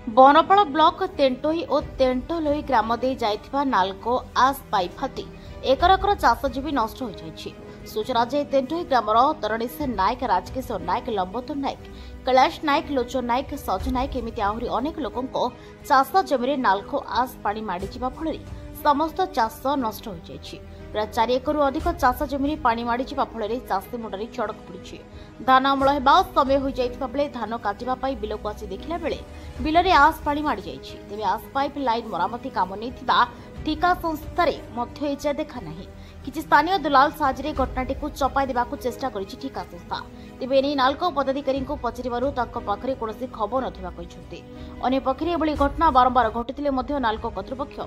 बनपाଳ block तेंटोई और तेंटोलोई ग्राम दे जाइथिबा नालको आस pipe फाटी एकर एकर चाषजीवी नष्ट हो जाइछि। सूचना जे तेंटोई ग्रामर तरणीश नायक, राजकिशोर नायक, लंबोदर नायक, कैलाश नायक, लोचन नायक, सज नायक एमिति आहुरी अनेक लोकंको चाष जमीरे नालको आस पानी माड़ी जिबा फଳରେ समस्त चाष नष्ट हो जाइछि। प्राय 4 एकरु अधिक चाष जमीरे पानी माड़ी जिबा फଳରେ चाषी मुंडरे चड़क पड़िछि। धान अमल हेबा समय हो जाइथिबा बेले धान काटिबा पई बिलको आसी देखिला बेले बिलरे आस पानी माड़ी जाइछि। तेबे आस पाइप लाइन मरामती काम नैथिबा ठिका संस्थारे मध्य एजा देखा नाही। किछि स्थानीय दलाल साहाय्य घटनाटी को चपाई देबाकू चेष्टा करिछि ठिका संस्था। तेबे एने नालको पदाधिकारी को पचारिबारु तांको पाखरे कोनोसी खबर नथिबा कहिसथि। अन्य पक्षरे एबळी घटना बारंबार घटिथिले मध्य नालको कर्तृपक्ष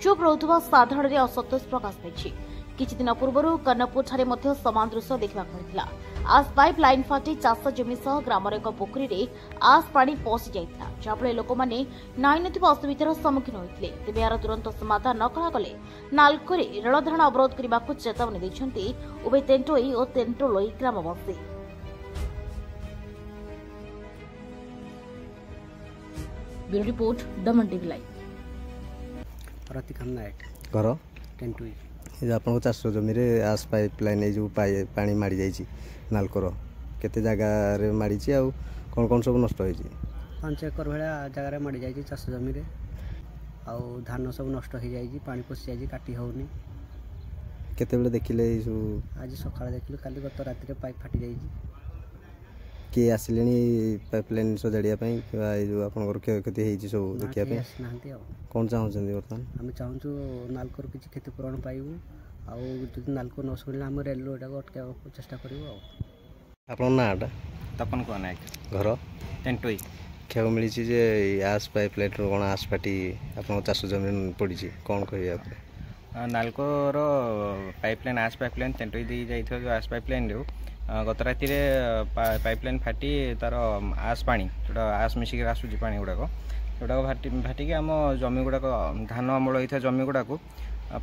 चुप रहुथबा साधारण रे असंतोष प्रकाश पाइछि। किछि दिन पूर्व कर्णपुर ठारे मध्य समान दृश्य देखा मिलिथिला। आस पाइप लाइन फाटी चाष जमी सह ग्रामर एक पोखरी रे आस पानी पशि जाइथिला, जाफळे लोकमाने नाइ नथिबा असुविधार सम्मुखीन होइथिले। तेबे यार तुरंत समाधान न करा गले नालकोरे रेल धारण अवरोध करबाकू चेतावनी दैछन्ति उभय तेंटोई और तेंटोलोई ग्रामवासी। ब्यूरो रिपोर्ट दमन टीवी लाइव। प्रतिकाम नायक घर टेंटुई आपन चाष जमी आस पाइप लाइन जो पानी माड़ी जाइए नालकोर केते जगह रे माड़ी आउ कौन कौन सब नष्ट होइछि? 5 एकर भाया जगह माड़ी जाइए चाष जमी आउ धान सब नष्ट हो जाइए, पानी पशि जाइए, काटी होनी। केते बेले देखिले आज सकाळ देखिलु, काली गत राति रे पाइप फाटी जाइए। किए आसिलेनी पाइप लाइन सजाड़िया पई जो आपनकर क्षति हेछि सब देखिया पे नाहंती। आ कोन चाहउछन वर्तमान? हम चाहूछु नालकोर किछि क्षतिपूरण पाइबु आउ जदि नालको न सुनिला हम रेलवे टाको अटकाबो चेष्टा करिवो। आपन नाटा तपन को नायक घर टेंटोई खेव मिली जे आस पाइप लाइन कोन आस फाटी आपन चाष जमीन पड़ी कोन कहिया पे? नालकोर पाइपलाइन आस पाइपलाइन टेंटोई दी जाइथो जो आस पाइपलाइन रे गत राति पाइपलाइन फाटी तार आस पानी जोटा आस मिसिक आसूची पानी गुड़ाक जोटा फाटिक आम जमी गुड़ाक धान अमल होता जमी गुड़ाक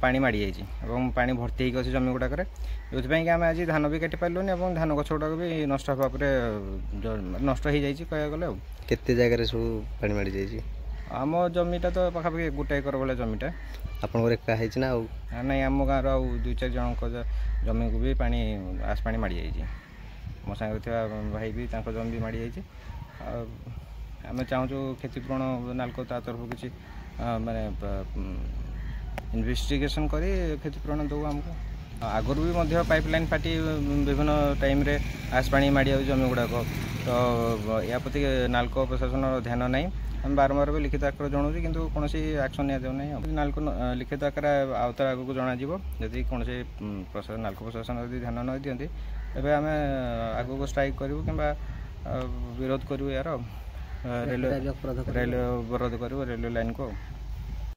पानी माड़ी जाइए पानी भर्ती होगी जमी गुड़ाक जो आम आज धान भी काटि पार्लुनि और धान गछ गुड़ाक भी नष्ट हाँ नष्ट हो जाइए कह गले। केते जगह सब पानी माड़ी जाइए? आम जमीटा तो पाखापाखि 1 एकर भाया जमीटा आपन एका है ना? नहीं आम गाँव आउ 2-4 जन जमी को भी पानी आस पानी माड़ी जाइए। मो सांगे थिबा भाई भी तांको जमी भी माड़ी जाइए। आम चाहूँ क्षतिपूरण नालको ता तरफ किसी माने इन्वेस्टिगेशन करी क्षतिपूरण दो आमको। आगुरी भी पाइपलाइन फाटी विभिन्न टाइम रे आस पानी माड़ी जाऊँ जमी गुड़ाक, तो या प्रति नालको प्रशासन ध्यान नहीं। हम बारंबार भी लिखित आकार जनाऊँ कि कौन एक्शन नि नालको लिखित आकार आउतर आगू जनाजी जदि कौन प्रशासन नालको प्रशासन यदि ध्यान न दिखती तेज आम आगू स्ट्राइक करूँ कि विरोध करूँ यार रेलवे अवरोध करूँ रेलवे लाइन को।